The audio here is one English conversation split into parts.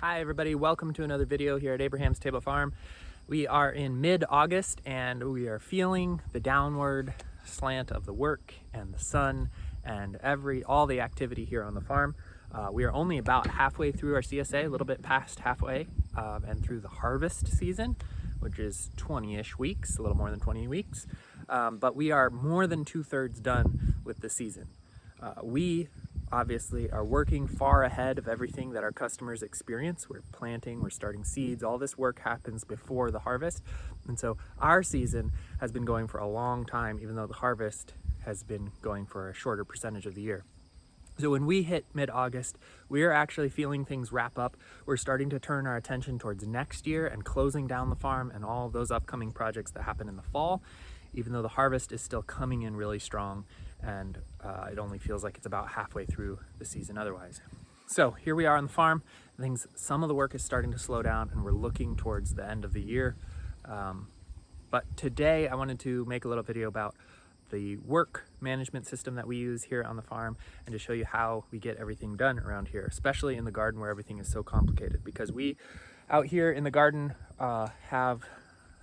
Hi everybody, welcome to another video here at Abraham's Table Farm. We are in mid-August and we are feeling the downward slant of the work and the sun and all the activity here on the farm. We are only about halfway through our CSA, a little bit past halfway, and through the harvest season, which is 20-ish weeks, a little more than 20 weeks. But we are more than 2/3 done with the season. We obviously are working far ahead of everything that our customers experience. We're planting, we're starting seeds, all this work happens before the harvest. And so our season has been going for a long time, even though the harvest has been going for a shorter percentage of the year. So when we hit mid-August, we are actually feeling things wrap up. We're starting to turn our attention towards next year and closing down the farm and all of those upcoming projects that happen in the fall, even though the harvest is still coming in really strong, and it only feels like it's about halfway through the season otherwise. So here we are on the farm. Some of the work is starting to slow down and we're looking towards the end of the year. But today I wanted to make a little video about the work management system that we use here on the farm and to show you how we get everything done around here, especially in the garden where everything is so complicated, because we out here in the garden have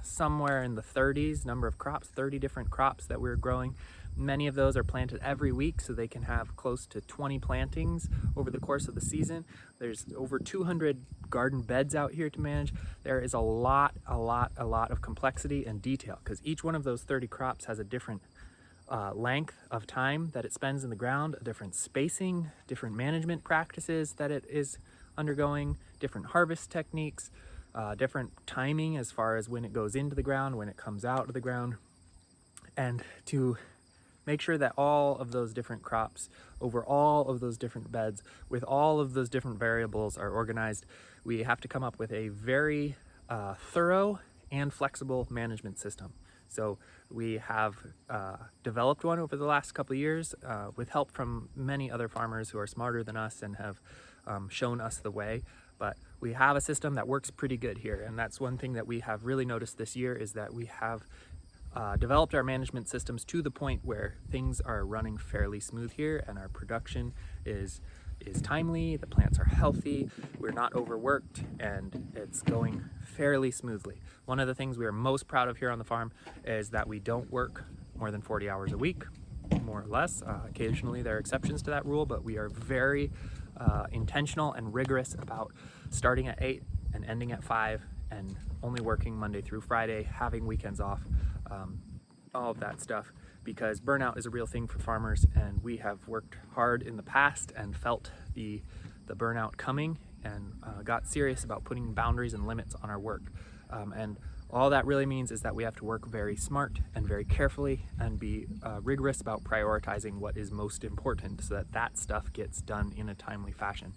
somewhere in the 30s number of crops, 30 different crops that we're growing. Many of those are planted every week, so they can have close to 20 plantings over the course of the season. There's over 200 garden beds out here to manage. There is a lot of complexity and detail, because each one of those 30 crops has a different length of time that it spends in the ground, a different spacing, different management practices that it is undergoing, different harvest techniques, different timing as far as when it goes into the ground, when it comes out of the ground. And to make sure that all of those different crops over all of those different beds with all of those different variables are organized, we have to come up with a very thorough and flexible management system. So we have developed one over the last couple of years with help from many other farmers who are smarter than us and have shown us the way. But we have a system that works pretty good here, and that's one thing that we have really noticed this year, is that we have developed our management systems to the point where things are running fairly smooth here, and our production is timely, the plants are healthy, we're not overworked, and it's going fairly smoothly. One of the things we are most proud of here on the farm is that we don't work more than 40 hours a week, more or less. Occasionally there are exceptions to that rule, but we are very intentional and rigorous about starting at 8 and ending at 5 and only working Monday through Friday, having weekends off, all of that stuff, because burnout is a real thing for farmers, and we have worked hard in the past and felt the burnout coming, and got serious about putting boundaries and limits on our work. And all that really means is that we have to work very smart and very carefully and be rigorous about prioritizing what is most important so that that stuff gets done in a timely fashion.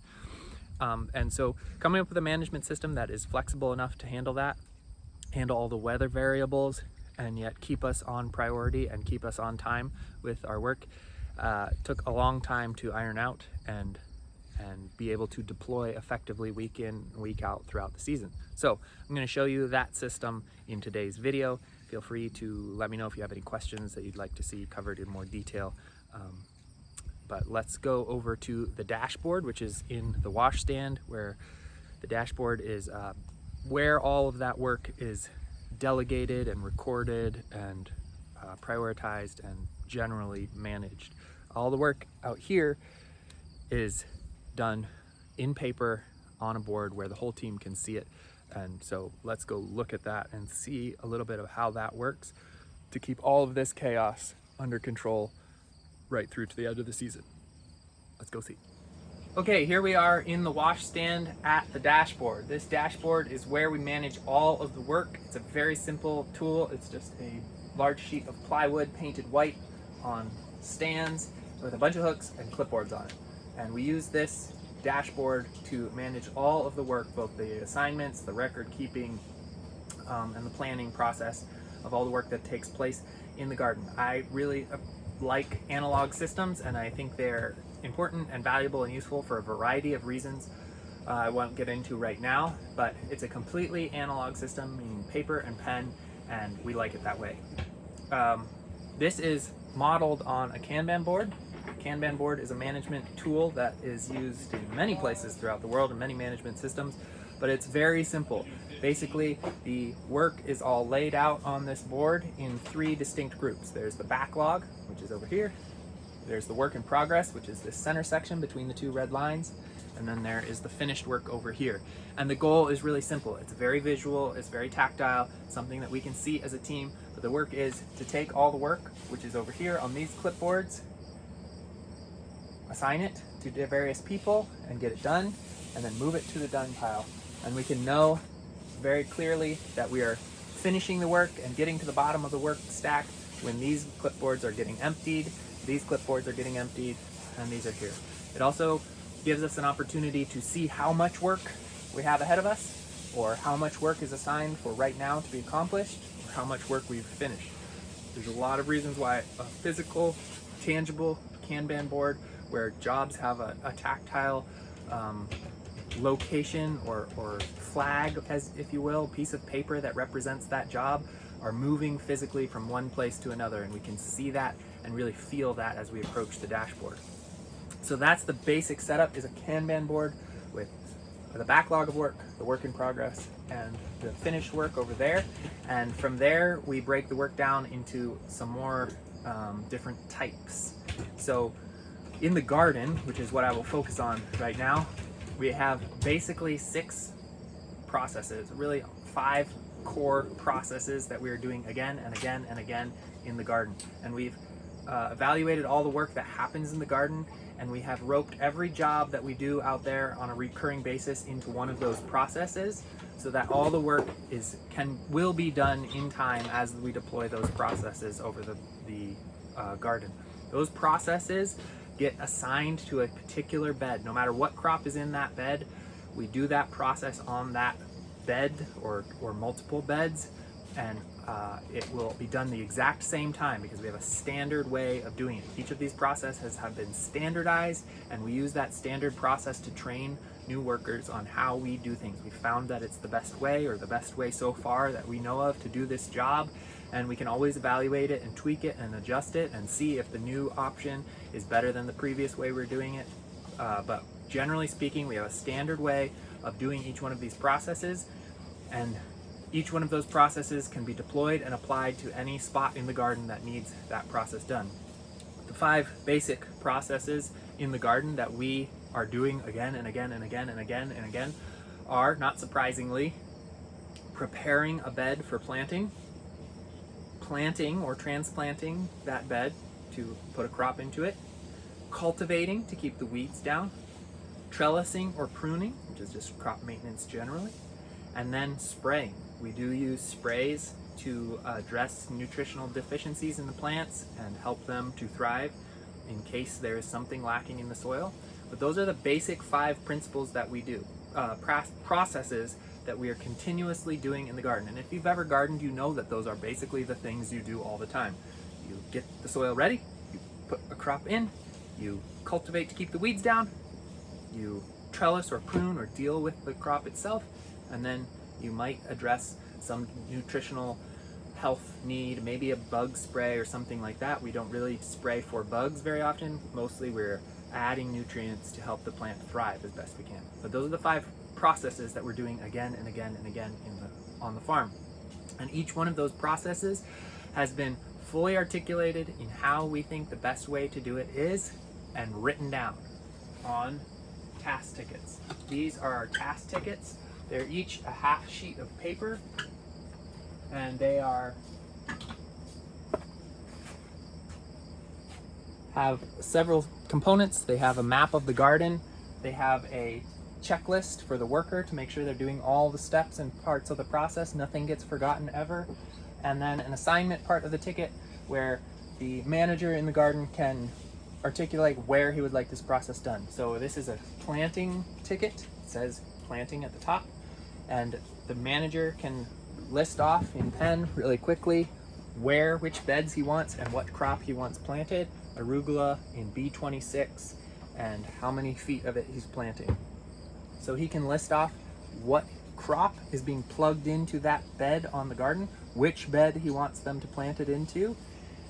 And so coming up with a management system that is flexible enough to handle that, handle all the weather variables, and yet keep us on priority and keep us on time with our work, took a long time to iron out and be able to deploy effectively week in, week out throughout the season. So I'm going to show you that system in today's video. Feel free to let me know if you have any questions that you'd like to see covered in more detail. But let's go over to the dashboard, which is in the wash stand, where the dashboard is where all of that work is delegated and recorded and prioritized and generally managed. All the work out here is done in paper on a board where the whole team can see it. And so let's go look at that and see a little bit of how that works to keep all of this chaos under control right through to the end of the season. Let's go see. Okay, here we are in the wash stand at the dashboard. This dashboard is where we manage all of the work. It's a very simple tool. It's just a large sheet of plywood painted white on stands with a bunch of hooks and clipboards on it. And we use this dashboard to manage all of the work, both the assignments, the record keeping, and the planning process of all the work that takes place in the garden. I really like analog systems, and I think they're important and valuable and useful for a variety of reasons I won't get into right now, but it's a completely analog system, meaning paper and pen, and we like it that way. This is modeled on a Kanban board, Kanban board is a management tool that is used in many places throughout the world in many management systems, but it's very simple. Basically, the work is all laid out on this board in 3 distinct groups. There's the backlog, which is over here. There's the work in progress, which is this center section between the 2 red lines. And then there is the finished work over here. And the goal is really simple. It's very visual, it's very tactile, something that we can see as a team. But the work is to take all the work, which is over here on these clipboards, assign it to the various people and get it done, and then move it to the done pile. And we can know very clearly that we are finishing the work and getting to the bottom of the work stack when these clipboards are getting emptied, these clipboards are getting emptied, and these are here. It also gives us an opportunity to see how much work we have ahead of us, or how much work is assigned for right now to be accomplished, or how much work we've finished. There's a lot of reasons why a physical, tangible Kanban board where jobs have a tactile location or flag, as if you will, piece of paper that represents that job, are moving physically from one place to another, and we can see that and really feel that as we approach the dashboard. So that's the basic setup, is a Kanban board with the backlog of work, the work in progress, and the finished work over there. And from there, we break the work down into some more different types. So in the garden, which is what I will focus on right now, we have basically 6 processes, really 5 core processes that we are doing again and again and again in the garden. And we've evaluated all the work that happens in the garden, and we have roped every job that we do out there on a recurring basis into one of those processes, so that all the work will be done in time as we deploy those processes over the garden. Those processes get assigned to a particular bed. No matter what crop is in that bed, we do that process on that bed or multiple beds, and it will be done the exact same time because we have a standard way of doing it. Each of these processes have been standardized, and we use that standard process to train new workers on how we do things. We found that it's the best way, or the best way so far that we know of, to do this job, and we can always evaluate it and tweak it and adjust it and see if the new option is better than the previous way we're doing it. But generally speaking, we have a standard way of doing each one of these processes, and each one of those processes can be deployed and applied to any spot in the garden that needs that process done. The 5 basic processes in the garden that we are doing again and again and again and again and again are, not surprisingly, preparing a bed for planting, planting or transplanting that bed to put a crop into it, cultivating to keep the weeds down, trellising or pruning, which is just crop maintenance generally, and then spraying. We do use sprays to address nutritional deficiencies in the plants and help them to thrive in case there is something lacking in the soil. But those are the basic 5 principles that we do, processes that we are continuously doing in the garden. And if you've ever gardened, you know that those are basically the things you do all the time. You get the soil ready, you put a crop in, you cultivate to keep the weeds down, you trellis or prune or deal with the crop itself, and then you might address some nutritional health need, maybe a bug spray or something like that. We don't really spray for bugs very often. Mostly we're adding nutrients to help the plant thrive as best we can. But those are the 5 processes that we're doing again and again and again on the farm. And each one of those processes has been fully articulated in how we think the best way to do it is, and written down on task tickets. These are our task tickets. They're each a half sheet of paper, and they have several components. They have a map of the garden. They have a checklist for the worker to make sure they're doing all the steps and parts of the process. Nothing gets forgotten ever. And then an assignment part of the ticket where the manager in the garden can articulate where he would like this process done. So this is a planting ticket. It says planting at the top. And the manager can list off in pen really quickly which beds he wants and what crop he wants planted, arugula in B26, and how many feet of it he's planting. So he can list off what crop is being plugged into that bed on the garden, which bed he wants them to plant it into,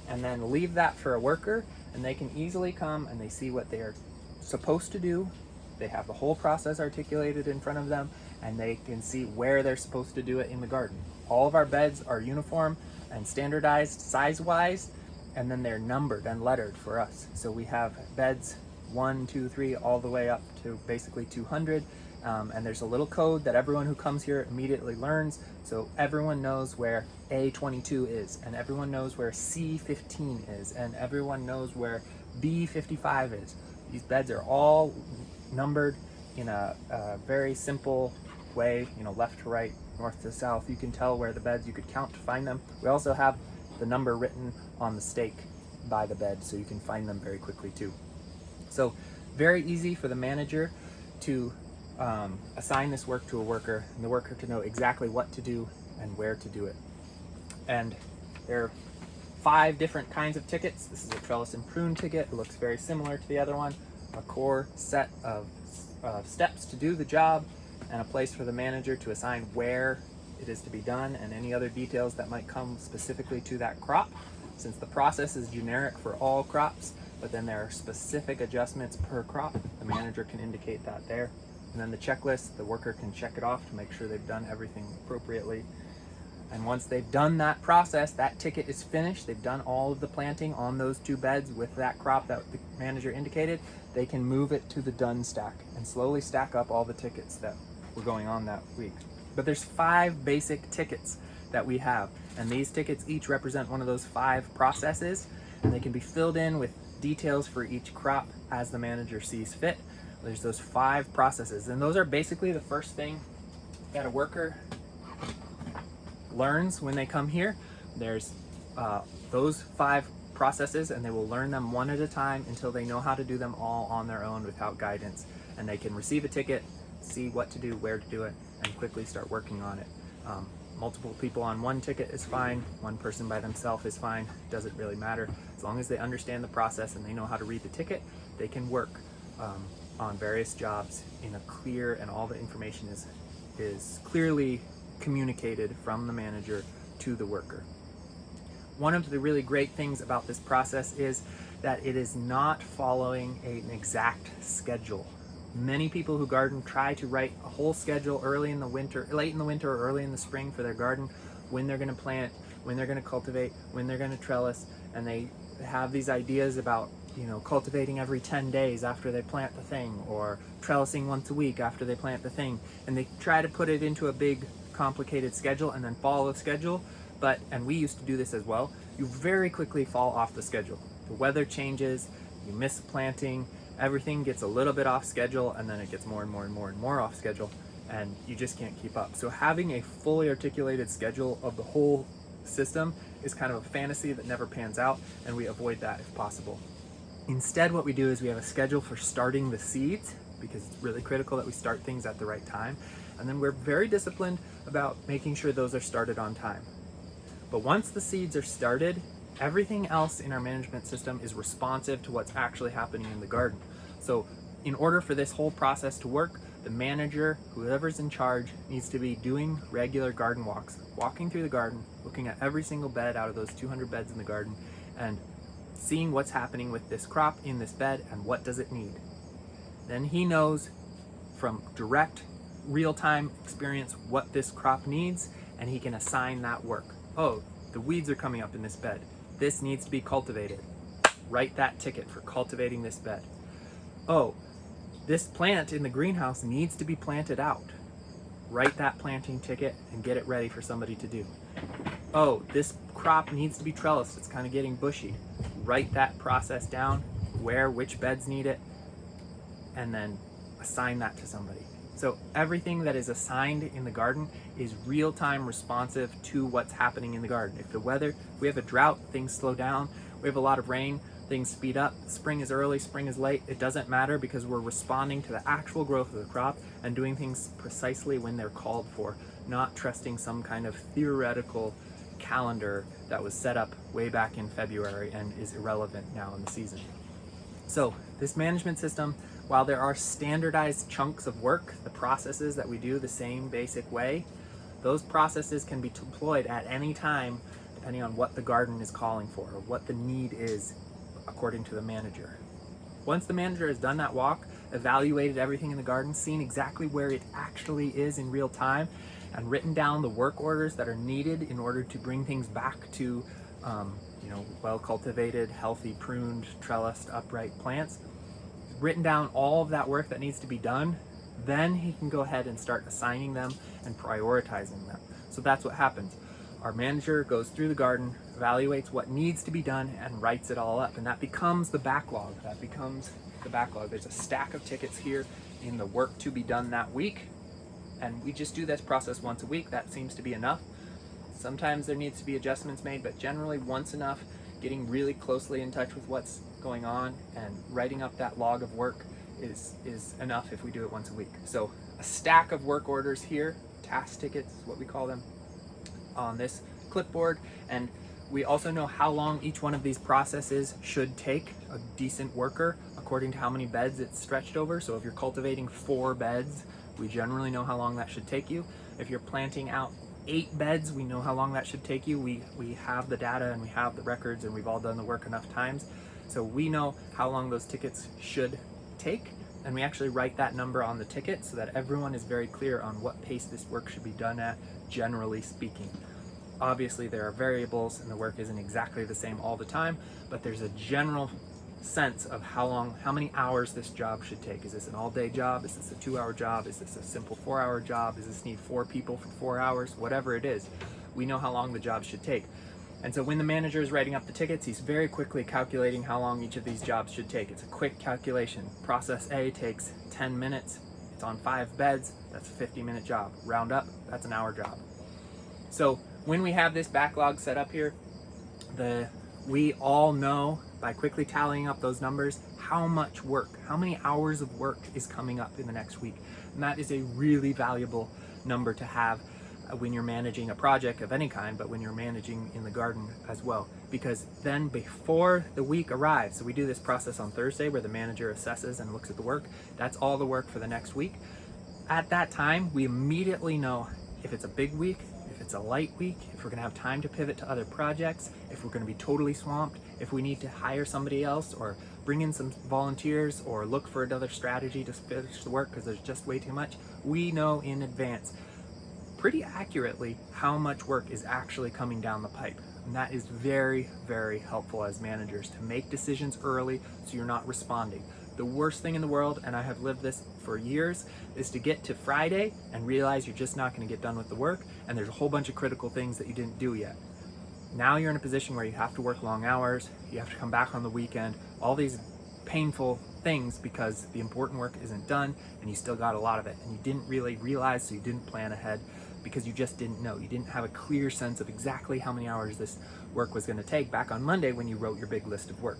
and then leave that for a worker. and they can easily come and they see what they're supposed to do. They have the whole process articulated in front of them, and they can see where they're supposed to do it in the garden. All of our beds are uniform and standardized size-wise, and then they're numbered and lettered for us. So we have beds 1, 2, 3, all the way up to basically 200. And there's a little code that everyone who comes here immediately learns. So everyone knows where A22 is, and everyone knows where C15 is, and everyone knows where B55 is. These beds are all numbered in a very simple way, left to right, north to south. You can tell where the beds, you could count to find them. We also have the number written on the stake by the bed, so you can find them very quickly too. So very easy for the manager to assign this work to a worker, and the worker to know exactly what to do and where to do it. And there are 5 different kinds of tickets. This is a trellis and prune ticket. It looks very similar to the other one. A core set of steps to do the job, and a place for the manager to assign where it is to be done and any other details that might come specifically to that crop. Since the process is generic for all crops, but then there are specific adjustments per crop, the manager can indicate that there. And then the checklist, the worker can check it off to make sure they've done everything appropriately. And once they've done that process, that ticket is finished, they've done all of the planting on those 2 beds with that crop that the manager indicated, they can move it to the done stack and slowly stack up all the tickets that were going on that week. But there's 5 basic tickets that we have, and these tickets each represent one of those 5 processes, and they can be filled in with details for each crop as the manager sees fit. There's those 5 processes, and those are basically the first thing that a worker learns when they come here. There's those 5 processes, and they will learn them one at a time until they know how to do them all on their own without guidance, and they can receive a ticket, see what to do, where to do it, and quickly start working on it. Multiple people on one ticket is fine, one person by themselves is fine, doesn't really matter. As long as they understand the process and they know how to read the ticket, they can work on various jobs in a clear, and all the information is clearly communicated from the manager to the worker. One of the really great things about this process is that it is not following an exact schedule. Many people who garden try to write a whole schedule late in the winter or early in the spring for their garden, when they're going to plant, when they're going to cultivate, when they're going to trellis, and they have these ideas about cultivating every 10 days after they plant the thing, or trellising once a week after they plant the thing, and they try to put it into a big complicated schedule and then follow the schedule. And we used to do this as well, you very quickly fall off the schedule. The weather changes, you miss planting, everything gets a little bit off schedule, and then it gets more and more and more and more off schedule, and you just can't keep up. So having a fully articulated schedule of the whole system is kind of a fantasy that never pans out, and we avoid that if possible. Instead, what we do is we have a schedule for starting the seeds, because it's really critical that we start things at the right time, and then we're very disciplined about making sure those are started on time. But once the seeds are started, everything else in our management system is responsive to what's actually happening in the garden. So in order for this whole process to work, the manager, whoever's in charge, needs to be doing regular garden walks, walking through the garden, looking at every single bed out of those 200 beds in the garden, and seeing what's happening with this crop in this bed and what does it need. Then he knows from direct, real-time experience what this crop needs, and he can assign that work. Oh, the weeds are coming up in this bed. This needs to be cultivated. Write that ticket for cultivating this bed. Oh, this plant in the greenhouse needs to be planted out. Write that planting ticket and get it ready for somebody to do. Oh, this crop needs to be trellised. It's kind of getting bushy. Write that process down, which beds need it, and then assign that to somebody. So everything that is assigned in the garden is real-time responsive to what's happening in the garden. If we have a drought, things slow down. We have a lot of rain, things speed up. Spring is early, spring is late. It doesn't matter, because we're responding to the actual growth of the crop and doing things precisely when they're called for, not trusting some kind of theoretical calendar that was set up way back in February and is irrelevant now in the season. So this management system, while there are standardized chunks of work, the processes that we do the same basic way, those processes can be deployed at any time depending on what the garden is calling for or what the need is according to the manager. Once the manager has done that walk, evaluated everything in the garden, seen exactly where it actually is in real time, and written down the work orders that are needed in order to bring things back to well-cultivated, healthy, pruned, trellised, upright plants, written down all of that work that needs to be done, then he can go ahead and start assigning them and prioritizing them. So that's what happens. Our manager goes through the garden, evaluates what needs to be done, and writes it all up. And that becomes the backlog. There's a stack of tickets here in the work to be done that week. And we just do this process once a week. That seems to be enough. Sometimes there needs to be adjustments made, but generally once enough, getting really closely in touch with what's going on and writing up that log of work is enough if we do it once a week. So a stack of work orders here, task tickets is what we call them, on this clipboard. And we also know how long each one of these processes should take a decent worker according to how many beds it's stretched over. So if you're cultivating 4 beds, we generally know how long that should take you. If you're planting out 8 beds, we know how long that should take you. We have the data and we have the records, and we've all done the work enough times. So we know how long those tickets should take, and we actually write that number on the ticket so that everyone is very clear on what pace this work should be done at, generally speaking. Obviously there are variables and the work isn't exactly the same all the time, but there's a general sense of how many hours this job should take. Is this an all-day job? Is this a 2-hour job? Is this a simple 4-hour job? Does this need 4 people for 4 hours? Whatever it is, we know how long the job should take. And so when the manager is writing up the tickets, he's very quickly calculating how long each of these jobs should take. It's a quick calculation. Process A takes 10 minutes. It's on 5 beds. That's a 50-minute job. Round up, that's an hour job. So when we have this backlog set up here, we all know by quickly tallying up those numbers how much work, how many hours of work is coming up in the next week. And that is a really valuable number to have when you're managing a project of any kind, but when you're managing in the garden as well. Because then before the week arrives, so we do this process on Thursday where the manager assesses and looks at the work. That's all the work for the next week. At that time, we immediately know if it's a big week, if it's a light week, if we're gonna have time to pivot to other projects, if we're gonna be totally swamped, if we need to hire somebody else or bring in some volunteers or look for another strategy to finish the work because there's just way too much. We know in advance pretty accurately how much work is actually coming down the pipe. And that is very, very helpful as managers to make decisions early so you're not responding. The worst thing in the world, and I have lived this for years, is to get to Friday and realize you're just not going to get done with the work and there's a whole bunch of critical things that you didn't do yet. Now you're in a position where you have to work long hours, you have to come back on the weekend, all these painful things because the important work isn't done and you still got a lot of it and you didn't really realize, so you didn't plan ahead because you just didn't know. You didn't have a clear sense of exactly how many hours this work was going to take back on Monday when you wrote your big list of work.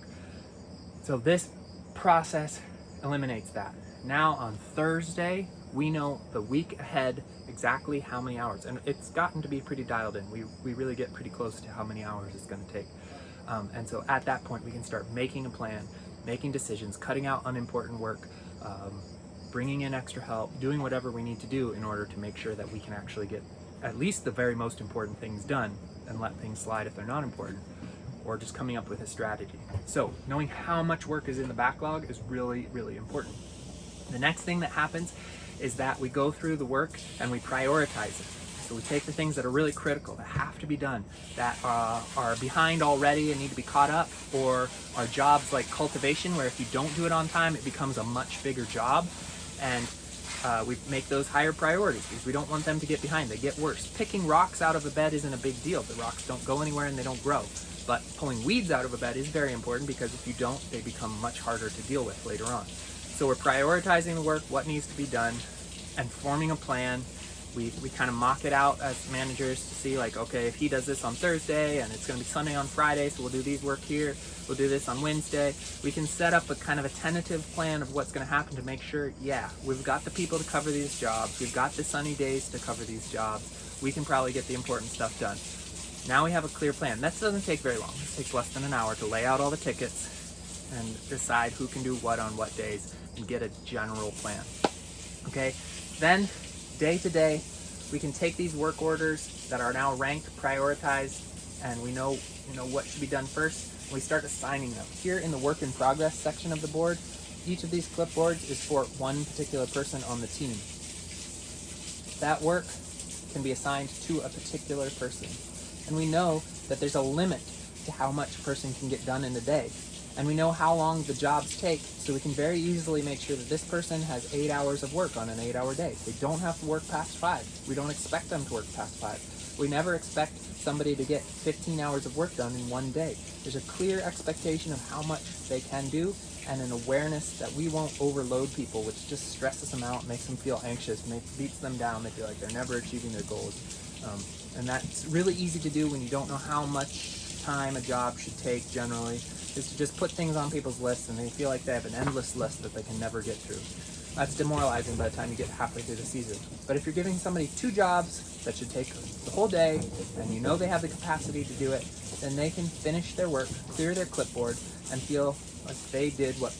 So this process eliminates that. Now on Thursday, we know the week ahead exactly how many hours, and it's gotten to be pretty dialed in. We really get pretty close to how many hours it's going to take. And so at that point, we can start making a plan, making decisions, cutting out unimportant work, bringing in extra help, doing whatever we need to do in order to make sure that we can actually get at least the very most important things done and let things slide if they're not important, or just coming up with a strategy. So knowing how much work is in the backlog is really, really important. The next thing that happens is that we go through the work and we prioritize it. So we take the things that are really critical, that have to be done, that are behind already and need to be caught up, or are jobs like cultivation where if you don't do it on time, it becomes a much bigger job. And we make those higher priorities because we don't want them to get behind. They get worse. Picking rocks out of a bed isn't a big deal. The rocks don't go anywhere and they don't grow. But pulling weeds out of a bed is very important because if you don't, they become much harder to deal with later on. So we're prioritizing the work, what needs to be done, and forming a plan. We kind of mock it out as managers to see like, okay, if he does this on Thursday and it's going to be Sunday on Friday, so we'll do these work here, we'll do this on Wednesday. We can set up a kind of a tentative plan of what's going to happen to make sure, yeah, we've got the people to cover these jobs, we've got the sunny days to cover these jobs, we can probably get the important stuff done. Now we have a clear plan. That doesn't take very long. It takes less than an hour to lay out all the tickets and decide who can do what on what days and get a general plan. Okay, then day to day, we can take these work orders that are now ranked, prioritized, and we know what should be done first. We start assigning them. Here in the work in progress section of the board, each of these clipboards is for one particular person on the team. That work can be assigned to a particular person. And we know that there's a limit to how much a person can get done in a day. And we know how long the jobs take, so we can very easily make sure that this person has 8 hours of work on an 8-hour day. They don't have to work past 5. We don't expect them to work past 5. We never expect somebody to get 15 hours of work done in one day. There's a clear expectation of how much they can do, and an awareness that we won't overload people, which just stresses them out, makes them feel anxious, beats them down. They feel like they're never achieving their goals. And that's really easy to do when you don't know how much time a job should take generally, is to just put things on people's lists and they feel like they have an endless list that they can never get through. That's demoralizing by the time you get halfway through the season. But if you're giving somebody 2 jobs that should take the whole day, and you know they have the capacity to do it, then they can finish their work, clear their clipboard, and feel like they did what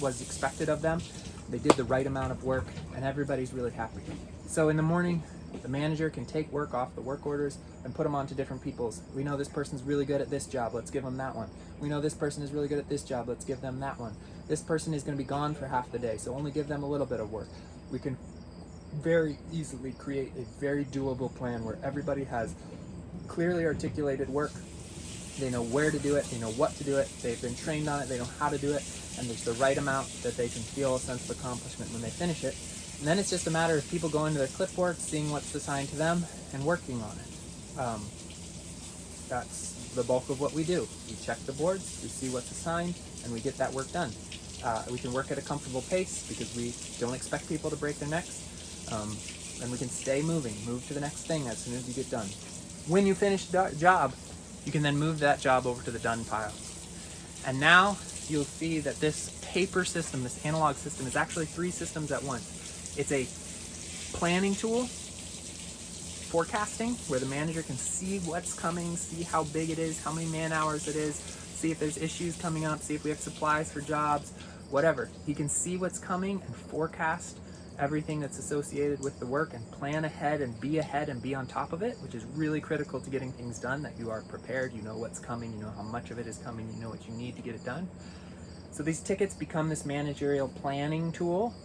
was expected of them. They did the right amount of work, and everybody's really happy. So in the morning, the manager can take work off the work orders and put them onto different people's. We know this person's really good at this job, let's give them that one. We know this person is really good at this job, let's give them that one. This person is going to be gone for half the day, so only give them a little bit of work. We can very easily create a very doable plan where everybody has clearly articulated work. They know where to do it, they know what to do it, they've been trained on it, they know how to do it, and there's the right amount that they can feel a sense of accomplishment when they finish it. And then it's just a matter of people going to their clipboard, seeing what's assigned to them, and working on it. That's the bulk of what we do. We check the boards, we see what's assigned, and we get that work done. We can work at a comfortable pace because we don't expect people to break their necks, and we can stay moving, move to the next thing as soon as you get done. When you finish the job, you can then move that job over to the done pile. And now you'll see that this paper system, this analog system, is actually 3 systems at once. It's a planning tool, forecasting, where the manager can see what's coming, see how big it is, how many man hours it is, see if there's issues coming up, see if we have supplies for jobs, whatever. He can see what's coming and forecast everything that's associated with the work and plan ahead and be on top of it, which is really critical to getting things done, that you are prepared, you know what's coming, you know how much of it is coming, you know what you need to get it done. So these tickets become this managerial planning tool.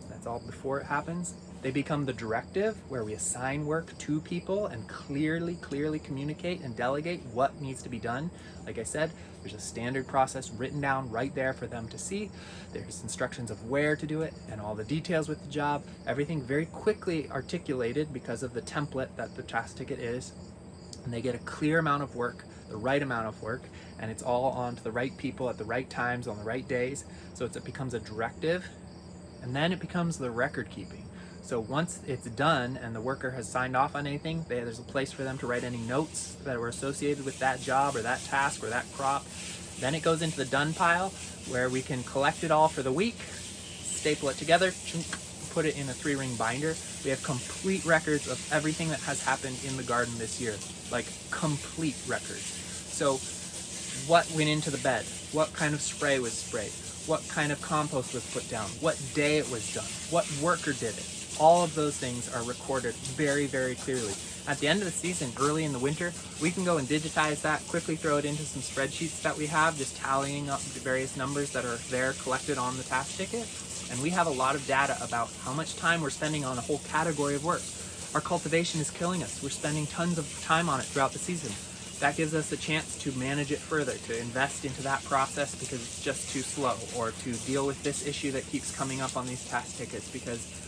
That's all before it happens. They become the directive, where we assign work to people and clearly communicate and delegate what needs to be done. Like I said, there's a standard process written down right there for them to see. There's instructions of where to do it and all the details with the job. Everything very quickly articulated because of the template that the task ticket is. And they get a clear amount of work, the right amount of work, and it's all on to the right people at the right times on the right days. So it becomes a directive, and then it becomes the record keeping. So once it's done and the worker has signed off on anything, there's a place for them to write any notes that were associated with that job or that task or that crop. Then it goes into the done pile, where we can collect it all for the week, staple it together, put it in a 3-ring binder. We have complete records of everything that has happened in the garden this year, like complete records. So what went into the bed, what kind of spray was sprayed, what kind of compost was put down, what day it was done, what worker did it. All of those things are recorded very clearly. At the end of the season, early in the winter, we can go and digitize that, quickly throw it into some spreadsheets that we have, just tallying up the various numbers that are there collected on the task ticket. And we have a lot of data about how much time we're spending on a whole category of work. Our cultivation is killing us. We're spending tons of time on it throughout the season. That gives us a chance to manage it further, to invest into that process because it's just too slow, or to deal with this issue that keeps coming up on these task tickets because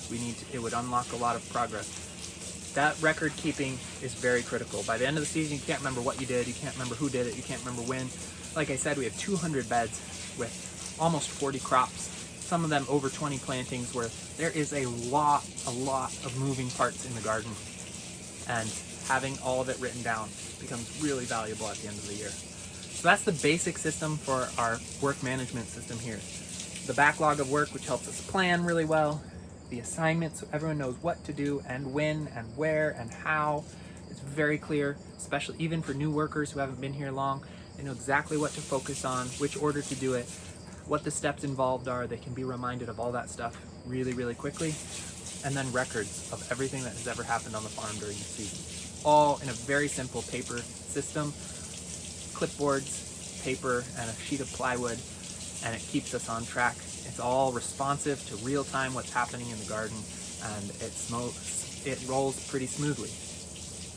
it would unlock a lot of progress. That record keeping is very critical. By the end of the season, you can't remember what you did, you can't remember who did it, you can't remember when. Like I said, we have 200 beds with almost 40 crops, some of them over 20 plantings, where there is a lot of moving parts in the garden. And having all of it written down becomes really valuable at the end of the year. So that's the basic system for our work management system here. The backlog of work, which helps us plan really well. The assignments, so everyone knows what to do and when and where and how. It's very clear, especially even for new workers who haven't been here long. They know exactly what to focus on, which order to do it, what the steps involved are. They can be reminded of all that stuff really quickly. And then records of everything that has ever happened on the farm during the season. All in a very simple paper system. Clipboards, paper and a sheet of plywood, and it keeps us on track. It's all responsive to real time what's happening in the garden, and it rolls pretty smoothly.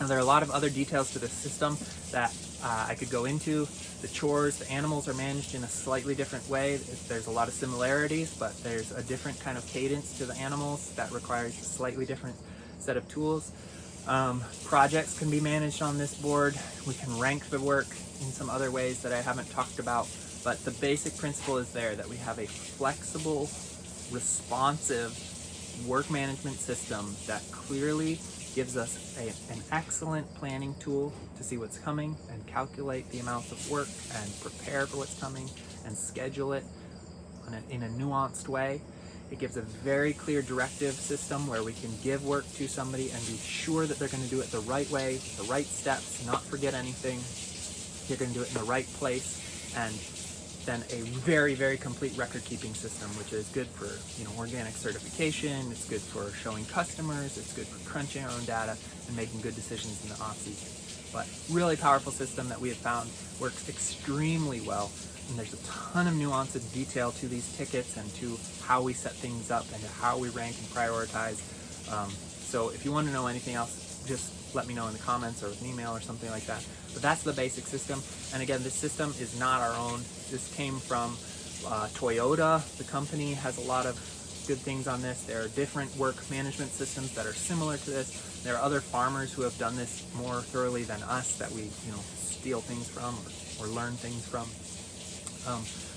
And there are a lot of other details to this system that I could go into. The chores, the animals are managed in a slightly different way. There's a lot of similarities, but there's a different kind of cadence to the animals that requires a slightly different set of tools. Projects can be managed on this board. We can rank the work in some other ways that I haven't talked about, but the basic principle is there, that we have a flexible, responsive work management system that clearly gives us an excellent planning tool to see what's coming and calculate the amounts of work and prepare for what's coming and schedule it in a nuanced way. It gives a very clear directive system where we can give work to somebody and be sure that they're going to do it the right way, the right steps, not forget anything. They're going to do it in the right place, and then a very, very complete record-keeping system, which is good for, organic certification. It's good for showing customers. It's good for crunching our own data and making good decisions in the off-season. But really powerful system that we have found works extremely well. And there's a ton of nuance and detail to these tickets and to how we set things up and to how we rank and prioritize. So if you want to know anything else, just let me know in the comments or with an email or something like that. But that's the basic system. And again, this system is not our own. This came from Toyota. The company has a lot of good things on this. There are different work management systems that are similar to this. There are other farmers who have done this more thoroughly than us that we steal things from or learn things from.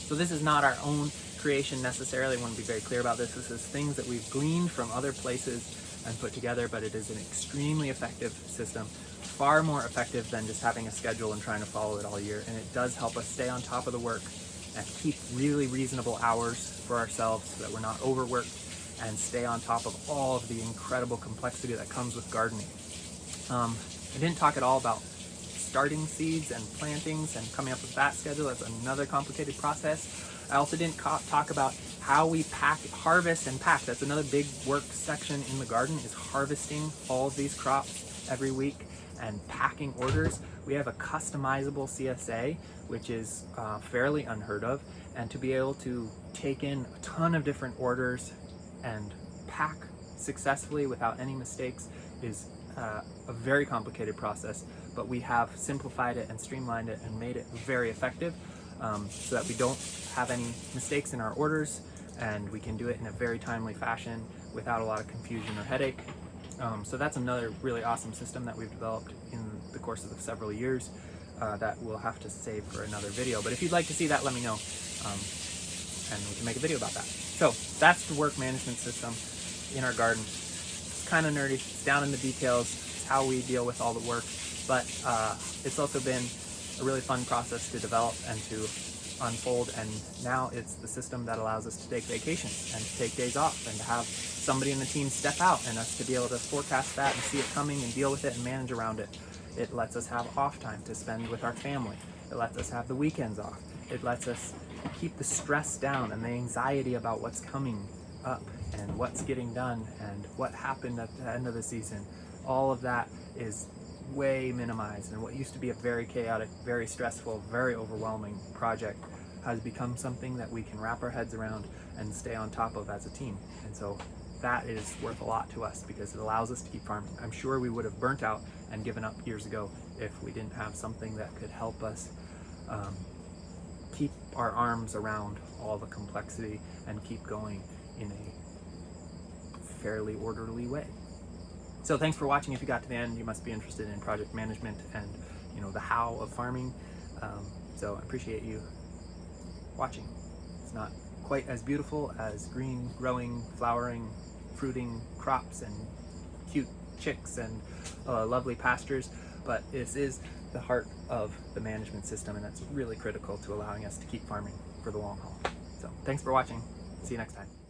So this is not our own creation necessarily. I want to be very clear about this. This is things that we've gleaned from other places and put together, but it is an extremely effective system, far more effective than just having a schedule and trying to follow it all year. And it does help us stay on top of the work and keep really reasonable hours for ourselves so that we're not overworked, and stay on top of all of the incredible complexity that comes with gardening. I didn't talk at all about starting seeds and plantings and coming up with that schedule. That's another complicated process. I also didn't talk about how we harvest and pack. That's another big work section in the garden, is harvesting all of these crops every week and packing orders. We have a customizable CSA, which is fairly unheard of, and to be able to take in a ton of different orders and pack successfully without any mistakes is a very complicated process, but we have simplified it and streamlined it and made it very effective, so that we don't have any mistakes in our orders, and we can do it in a very timely fashion without a lot of confusion or headache. So that's another really awesome system that we've developed in the course of several years that we'll have to save for another video. But if you'd like to see that, let me know, and we can make a video about that. So that's the work management system in our garden. It's kind of nerdy. It's down in the details. It's how we deal with all the work. But it's also been a really fun process to develop and to unfold, and now it's the system that allows us to take vacations and to take days off and to have somebody in the team step out and us to be able to forecast that and see it coming and deal with it and manage around it. It lets us have off time to spend with our family. It lets us have the weekends off. It lets us keep the stress down and the anxiety about what's coming up and what's getting done and what happened at the end of the season. All of that is way minimized, and what used to be a very chaotic, very stressful, very overwhelming project has become something that we can wrap our heads around and stay on top of as a team. And so that is worth a lot to us because it allows us to keep farming. I'm sure we would have burnt out and given up years ago if we didn't have something that could help us keep our arms around all the complexity and keep going in a fairly orderly way. So thanks for watching. If you got to the end, you must be interested in project management and the how of farming. So I appreciate you watching. It's not quite as beautiful as green, growing, flowering, fruiting crops and cute chicks and lovely pastures, but this is the heart of the management system, and that's really critical to allowing us to keep farming for the long haul. So thanks for watching. See you next time.